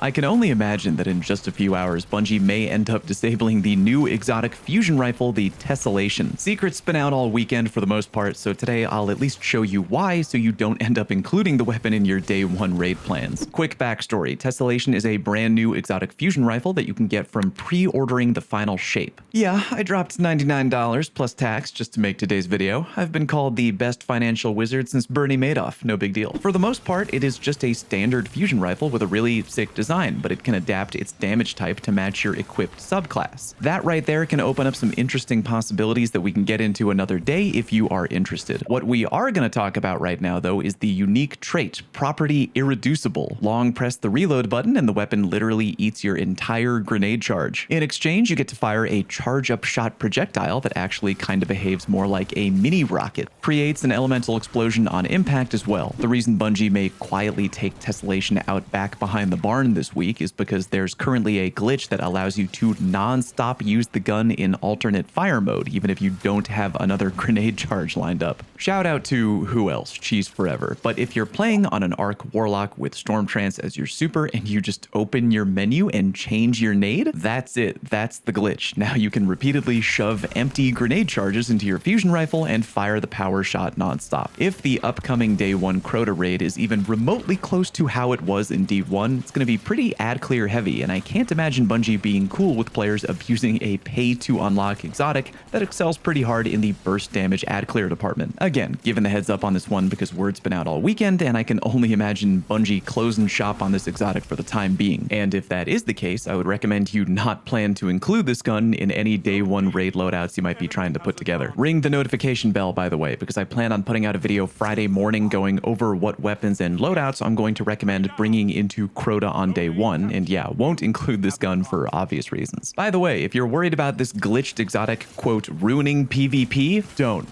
I can only imagine that in just a few hours, Bungie may end up disabling the new exotic fusion rifle, the Tessellation. Secrets been out all weekend for the most part, so today I'll at least show you why so you don't end up including the weapon in your day one raid plans. Quick backstory, Tessellation is a brand new exotic fusion rifle that you can get from pre-ordering the final shape. Yeah, I dropped $99 plus tax just to make today's video. I've been called the best financial wizard since Bernie Madoff, no big deal. For the most part, it is just a standard fusion rifle with a really sick design, but it can adapt its damage type to match your equipped subclass. That right there can open up some interesting possibilities that we can get into another day if you are interested. What we are going to talk about right now, though, is the unique trait, Property Irreducible. Long press the reload button and the weapon literally eats your entire grenade charge. In exchange, you get to fire a charge-up shot projectile that actually kind of behaves more like a mini rocket. Creates an elemental explosion on impact as well. The reason Bungie may quietly take Tessellation out back behind the barn this week is because there's currently a glitch that allows you to non-stop use the gun in alternate fire mode, even if you don't have another grenade charge lined up. Shout out to who else? Cheese Forever. But if you're playing on an Arc Warlock with Stormtrance as your super and you just open your menu and change your nade, that's it. That's the glitch. Now you can repeatedly shove empty grenade charges into your fusion rifle and fire the power shot non-stop. If the upcoming day one Crota raid is even remotely close to how it was in D1, it's going to be pretty ad clear heavy, and I can't imagine Bungie being cool with players abusing a pay to unlock exotic that excels pretty hard in the burst damage ad clear department. Again, given the heads up on this one because word's been out all weekend, and I can only imagine Bungie closing shop on this exotic for the time being. And if that is the case, I would recommend you not plan to include this gun in any day one raid loadouts you might be trying to put together. Ring the notification bell, by the way, because I plan on putting out a video Friday morning going over what weapons and loadouts I'm going to recommend bringing into Crota on day one, and yeah, won't include this gun for obvious reasons. By the way, if you're worried about this glitched exotic, quote, ruining PvP, don't,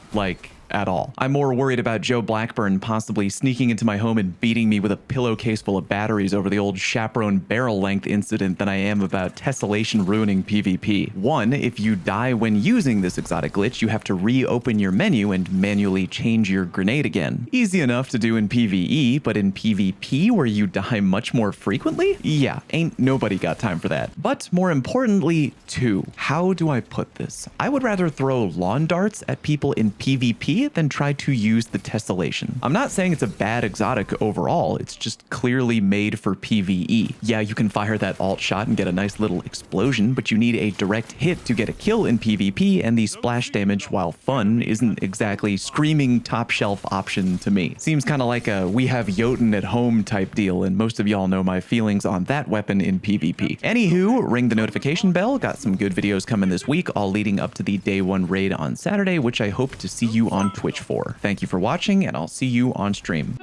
at all. I'm more worried about Joe Blackburn possibly sneaking into my home and beating me with a pillowcase full of batteries over the old chaperone barrel length incident than I am about Tessellation ruining PvP. One, if you die when using this exotic glitch, you have to reopen your menu and manually change your grenade again. Easy enough to do in PvE, but in PvP where you die much more frequently? Yeah, ain't nobody got time for that. But more importantly, two, how do I put this? I would rather throw lawn darts at people in PvP than try to use the Tessellation. I'm not saying it's a bad exotic overall, it's just clearly made for PvE. Yeah, you can fire that alt shot and get a nice little explosion, but you need a direct hit to get a kill in PvP, and the splash damage, while fun, isn't exactly screaming top shelf option to me. Seems kind of like a we have Jotun at home type deal, and most of y'all know my feelings on that weapon in PvP. Anywho, ring the notification bell, got some good videos coming this week, all leading up to the day one raid on Saturday, which I hope to see you on Twitch for. Thank you for watching, and I'll see you on stream.